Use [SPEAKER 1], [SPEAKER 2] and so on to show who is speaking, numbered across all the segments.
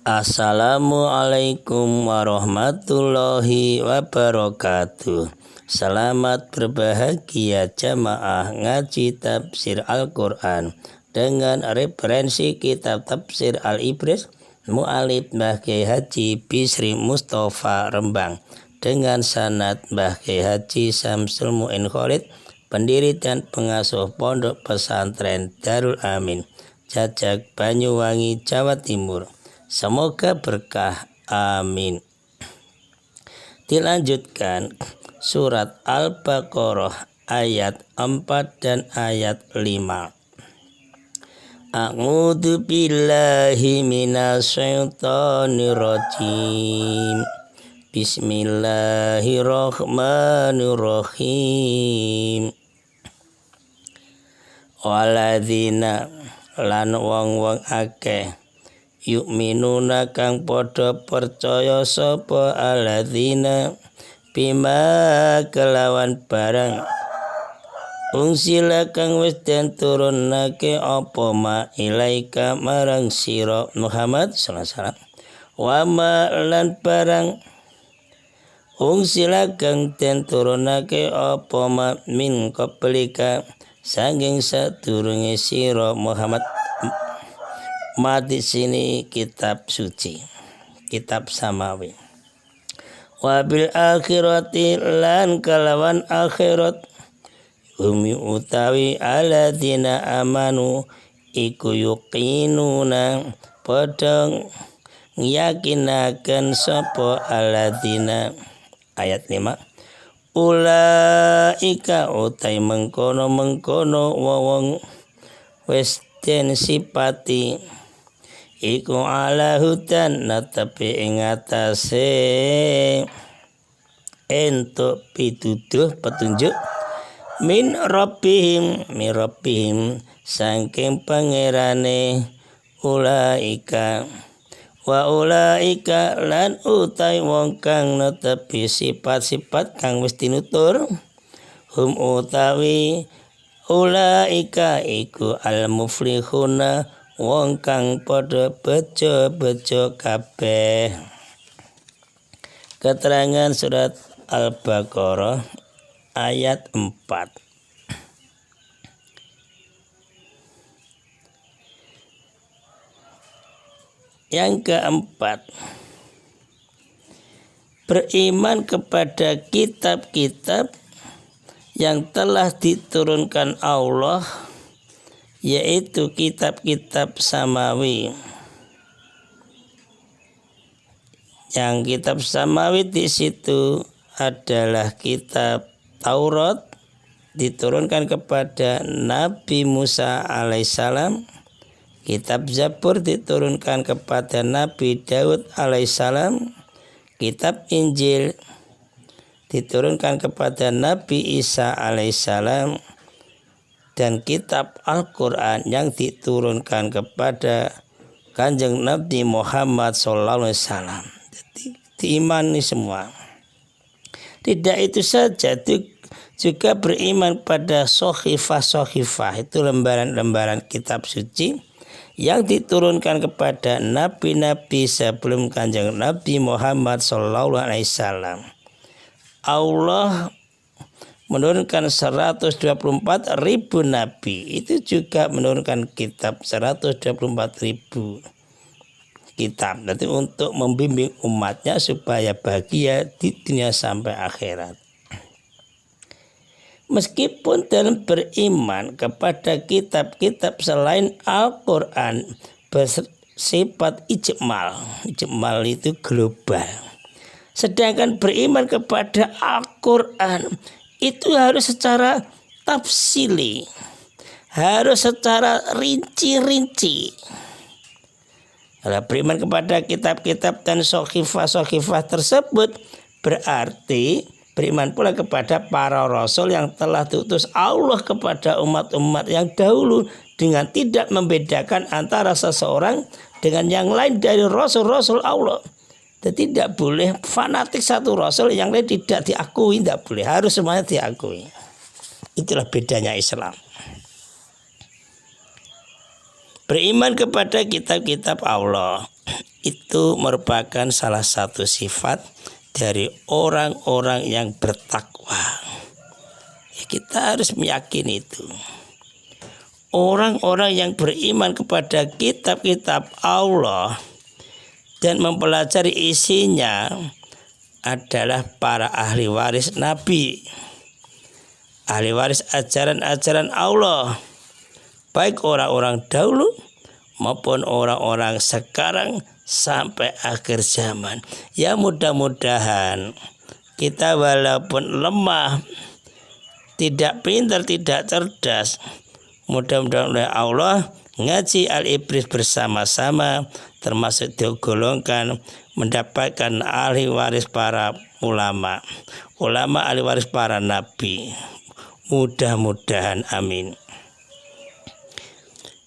[SPEAKER 1] Assalamualaikum warahmatullahi wabarakatuh. Selamat berbahagia jamaah ngaji tafsir Al-Quran dengan referensi kitab tafsir Al-Ibris Mu'alif Mbah Kiai Haji Bisri Mustafa Rembang dengan sanad Mbah Kiai Haji Samsul Mu'in Khalid, pendiri dan pengasuh Pondok Pesantren Darul Amin, Jajak Banyuwangi, Jawa Timur. Semoga berkah, amin. Dilanjutkan surat Al-Baqarah ayat 4 dan ayat 5. A'udzu billahi minasyaitonir rajim. Bismillahirrahmanirrahim. Waladzina lan wong-wong akeh yu'minuna kang padha percaya sapa alladzina bima kelawan barang unsila kang wis den turunake apa ma ilaika marang sira Muhammad sallallahu alaihi wasallam wa ma lan barang unsila kang den turunake apa ma min qablika saking sadurunge sira Muhammad. Mati sini kitab suci, kitab samawi. Wabil akhirati lan kalawan akhirat umi utawi alladzina amanu iku yuqinuna padha yakinaken sapa alladzina. Ayat 5. Ulaika utai mengkono wong wis den sipati iku ala hudan natapi ing atase entuk pituduh petunjuk min rabbihim saking pangerane ulaika wa ulaika lan utai wong kang netepi sifat-sifat kang wis tinutur hum utawi ulaika iku al muflihuna wong kang padha bejo-bejo kabeh. Keterangan surat Al-Baqarah ayat 4. Yang keempat, beriman kepada kitab-kitab yang telah diturunkan Allah, yaitu kitab-kitab samawi. Yang kitab samawi di situ adalah kitab Taurat diturunkan kepada Nabi Musa alaihissalam, kitab Zabur diturunkan kepada Nabi Daud alaihissalam, kitab Injil diturunkan kepada Nabi Isa alaihissalam, dan kitab Al-Quran yang diturunkan kepada Kanjeng Nabi Muhammad SAW. Jadi diimani semua. Tidak itu saja, juga beriman pada sohifah, itu lembaran-lembaran kitab suci yang diturunkan kepada nabi-nabi sebelum Kanjeng Nabi Muhammad SAW. Allah menurunkan 124.000 nabi, itu juga menurunkan kitab 124.000 kitab. Nanti untuk membimbing umatnya supaya bahagia di dunia sampai akhirat. Meskipun dalam beriman kepada kitab-kitab selain Al-Quran bersifat ijmal itu global. Sedangkan beriman kepada Al-Quran itu harus secara tafsili, harus secara rinci-rinci. Kalau beriman kepada kitab-kitab dan sohifah tersebut berarti beriman pula kepada para rasul yang telah diutus Allah kepada umat-umat yang dahulu dengan tidak membedakan antara seseorang dengan yang lain dari rasul-rasul Allah. Jadi tidak boleh fanatik satu rasul yang lain tidak diakui, tidak boleh, harus semuanya diakui. Itulah bedanya Islam. Beriman kepada kitab-kitab Allah itu merupakan salah satu sifat dari orang-orang yang bertakwa. Ya, kita harus meyakini itu. Orang-orang yang beriman kepada kitab-kitab Allah dan mempelajari isinya adalah para ahli waris Nabi, ahli waris ajaran-ajaran Allah, baik orang-orang dahulu maupun orang-orang sekarang sampai akhir zaman. Ya, mudah-mudahan kita walaupun lemah, tidak pintar, tidak cerdas, mudah-mudahan oleh Allah ngaji Al-Ibris bersama-sama termasuk digolongkan mendapatkan ahli waris para ulama, ahli waris para nabi. Mudah-mudahan, amin.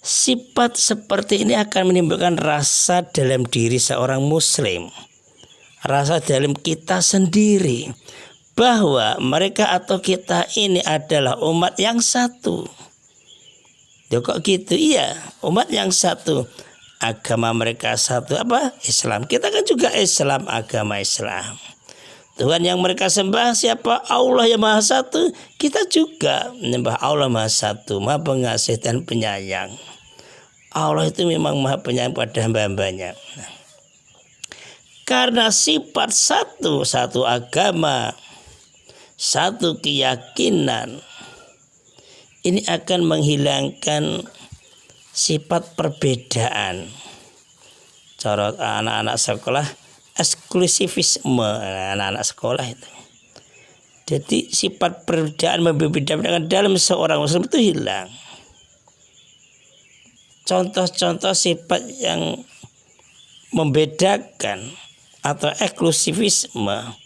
[SPEAKER 1] Sifat seperti ini akan menimbulkan rasa dalam diri seorang muslim, rasa dalam kita sendiri, bahwa mereka atau kita ini adalah umat yang satu. Ya kok gitu? Iya, umat yang satu. Agama mereka satu, apa? Islam. Kita kan juga Islam, agama Islam. Tuhan yang mereka sembah siapa? Allah yang Maha Satu. Kita juga menyembah Allah Maha Satu, Maha Pengasih dan Penyayang. Allah itu memang Maha Penyayang pada hamba-hambanya. Karena sifat satu agama, satu keyakinan, ini akan menghilangkan sifat perbedaan. Cara anak-anak sekolah, eksklusivisme anak-anak sekolah itu. Jadi sifat perbedaan membeda-bedakan dalam seorang muslim itu hilang. Contoh-contoh sifat yang membedakan atau eksklusivisme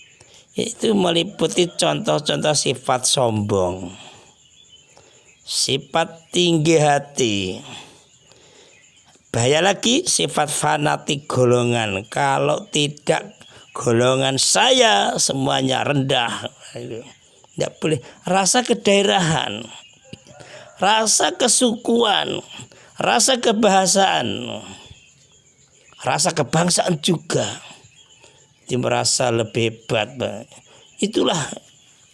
[SPEAKER 1] itu meliputi contoh-contoh sifat sombong, sifat tinggi hati, bahaya lagi sifat fanatik golongan. Kalau tidak golongan saya semuanya rendah. Tidak boleh. Rasa kedaerahan, rasa kesukuan, rasa kebahasaan, rasa kebangsaan juga. Dia merasa lebih hebat. Itulah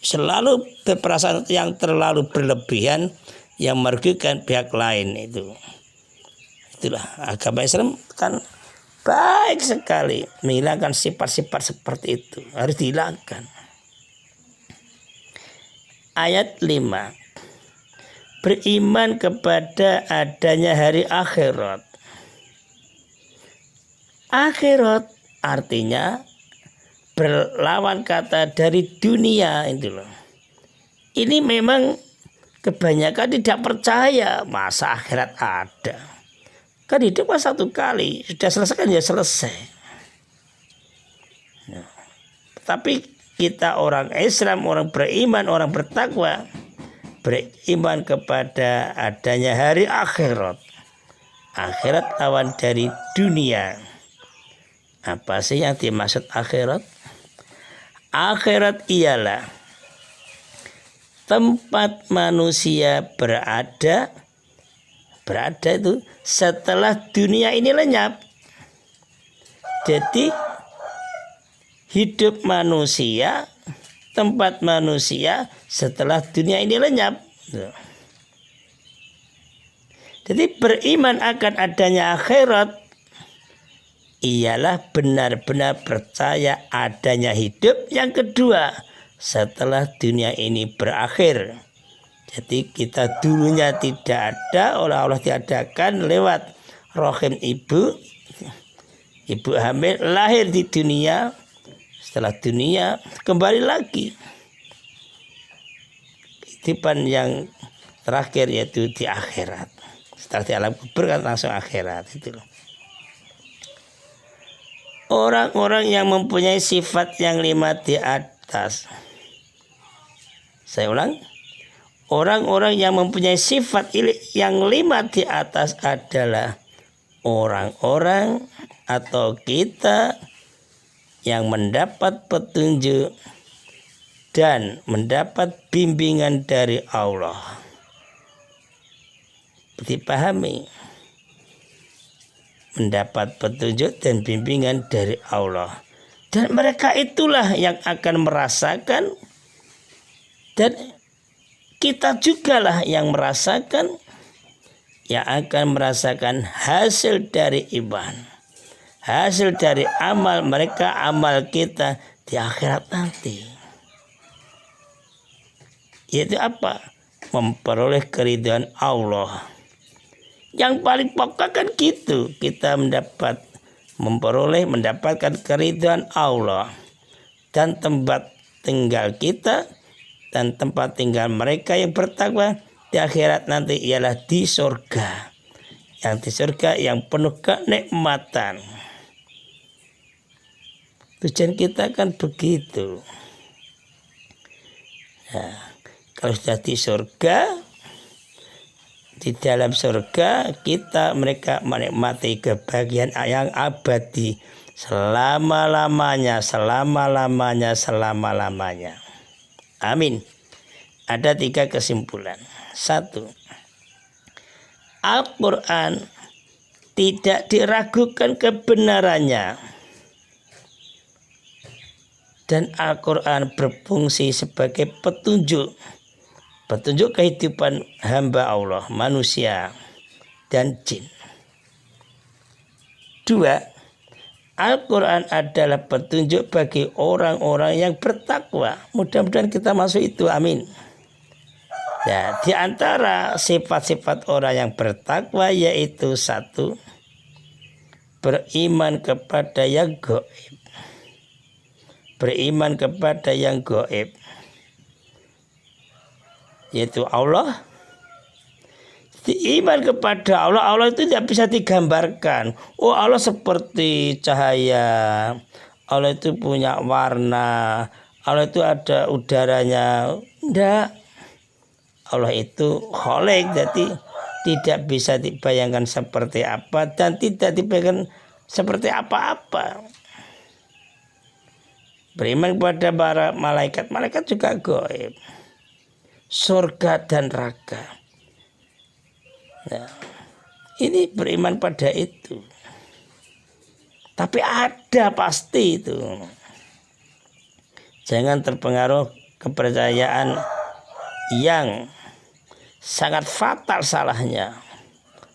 [SPEAKER 1] selalu berperasaan yang terlalu berlebihan yang merugikan pihak lain itu. Itulah agama Islam kan baik sekali menghilangkan sifat-sifat seperti itu. Harus dihilangkan. Ayat 5. Beriman kepada adanya hari akhirat. Akhirat artinya berlawan kata dari dunia itu loh. Ini memang kebanyakan tidak percaya masa akhirat ada. Kan hidup kan satu kali, sudah selesai kan ya selesai. Nah, tapi kita orang Islam, orang beriman, orang bertakwa, beriman kepada adanya hari akhirat. Akhirat lawan dari dunia. Apa sih yang dimaksud akhirat? Akhirat ialah tempat manusia berada itu setelah dunia ini lenyap. Jadi hidup manusia, tempat manusia setelah dunia ini lenyap. Jadi beriman akan adanya akhirat ialah benar-benar percaya adanya hidup yang kedua setelah dunia ini berakhir. Jadi kita dulunya tidak ada, oleh Allah diadakan lewat rahim ibu hamil, lahir di dunia, setelah dunia kembali lagi. Kehidupan yang terakhir yaitu di akhirat. Setelah di alam kubur kan langsung akhirat itu loh. Orang-orang yang mempunyai sifat yang 5 di atas. Saya ulang. Orang-orang yang mempunyai sifat yang 5 di atas adalah orang-orang atau kita yang mendapat petunjuk dan mendapat bimbingan dari Allah. Dipahami. mendapat petunjuk dan bimbingan dari Allah. Dan mereka itulah yang akan merasakan, dan kita jugalah yang merasakan, yang akan merasakan hasil dari iman, hasil dari amal mereka, amal kita di akhirat nanti. Yaitu apa? Memperoleh keridhaan Allah. Yang paling pokok kan gitu, kita mendapatkan keridhaan Allah, dan tempat tinggal kita dan tempat tinggal mereka yang bertakwa di akhirat nanti ialah di surga. Yang di surga yang penuh kenikmatan. Tujuan kita kan begitu. Nah, kalau sudah di surga, di dalam surga mereka menikmati kebahagiaan yang abadi selama-lamanya. Amin. Ada 3 kesimpulan. 1. Al-Quran tidak diragukan kebenarannya, dan Al-Quran berfungsi sebagai petunjuk kehidupan hamba Allah, manusia dan jin. 2. Al-Quran adalah petunjuk bagi orang-orang yang bertakwa. Mudah-mudahan kita masuk itu, amin. Nah, di antara sifat-sifat orang yang bertakwa yaitu 1. Beriman kepada yang gaib. Beriman kepada yang gaib, yaitu Allah. Iman kepada Allah. Allah itu tidak bisa digambarkan. Oh, Allah seperti cahaya, Allah itu punya warna, Allah itu ada udaranya. Tidak. Allah itu khalik, jadi tidak bisa dibayangkan seperti apa dan tidak dibayangkan seperti apa-apa. Beriman kepada para malaikat, malaikat juga gaib. Surga dan neraka. Nah, ini beriman pada itu. Tapi ada pasti itu. Jangan terpengaruh kepercayaan yang sangat fatal salahnya,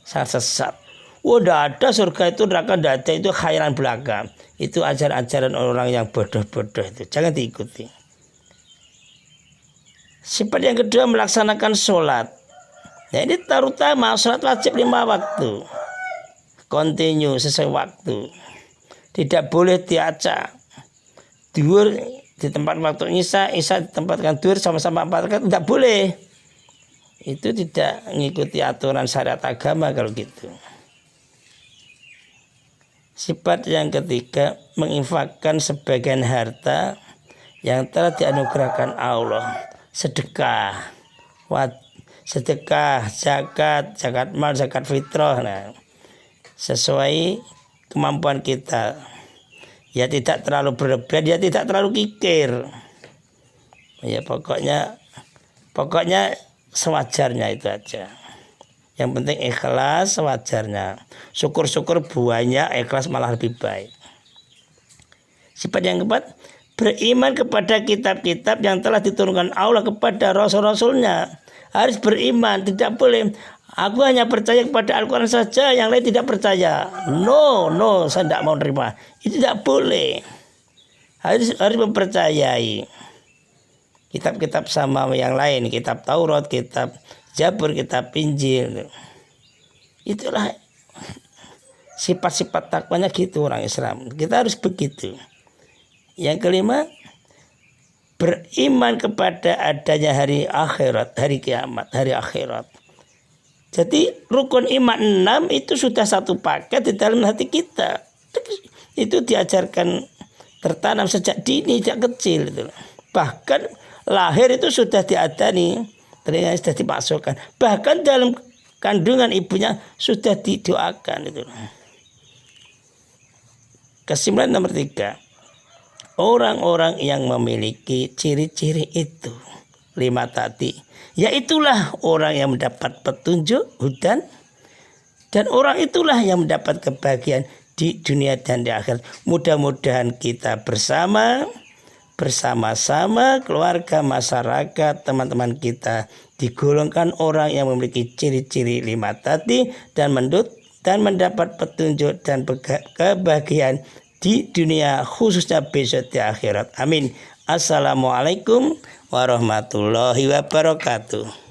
[SPEAKER 1] sangat sesat. Udah ada surga itu, neraka tidak ada, itu khayalan belaka. Itu ajaran-ajaran orang yang bodoh-bodoh itu. Jangan diikuti. Sifat yang kedua, melaksanakan sholat. Nah, ini terutama sholat wajib 5 waktu. Continue sesuai waktu. Tidak boleh diacak. Duhur di tempat waktu Isya ditempatkan duhur sama-sama 4 rakaat, tidak boleh. Itu tidak mengikuti aturan syariat agama kalau gitu. Sifat yang ketiga, menginfakkan sebagian harta yang telah dianugerahkan Allah. Sedekah, zakat mal, zakat fitrah. Nah, sesuai kemampuan kita. Ya tidak terlalu berlebihan, ya tidak terlalu kikir. Ya pokoknya sewajarnya itu aja. Yang penting ikhlas sewajarnya. Syukur-syukur banyak, ikhlas malah lebih baik. Sifat yang keempat, beriman kepada kitab-kitab yang telah diturunkan Allah kepada rasul-rasulnya. Harus beriman, tidak boleh aku hanya percaya kepada Al-Quran saja, yang lain tidak percaya. No, saya tidak mau terima. Itu tidak boleh. Harus mempercayai kitab-kitab sama yang lain, kitab Taurat, kitab Zabur, kitab Injil. Itulah sifat-sifat takwanya gitu orang Islam. Kita harus begitu. Yang kelima, beriman kepada adanya hari akhirat, hari kiamat, hari akhirat. Jadi rukun iman 6 itu sudah satu paket di dalam hati kita. Itu diajarkan, tertanam sejak dini, sejak kecil itu. Bahkan lahir itu sudah diadani, ternyata sudah dimasukkan. Bahkan dalam kandungan ibunya sudah didoakan itu. Kesimpulan nomor 3. Orang-orang yang memiliki ciri-ciri itu 5 tadi, yaitulah orang yang mendapat petunjuk, hudan, Dan orang itulah yang mendapat kebahagiaan di dunia dan di akhirat. Mudah-mudahan kita bersama-sama keluarga, masyarakat, teman-teman kita digolongkan orang yang memiliki ciri-ciri 5 tadi dan mendapat petunjuk dan kebahagiaan di dunia, khususnya besok di akhirat. Amin. Assalamualaikum warahmatullahi wabarakatuh.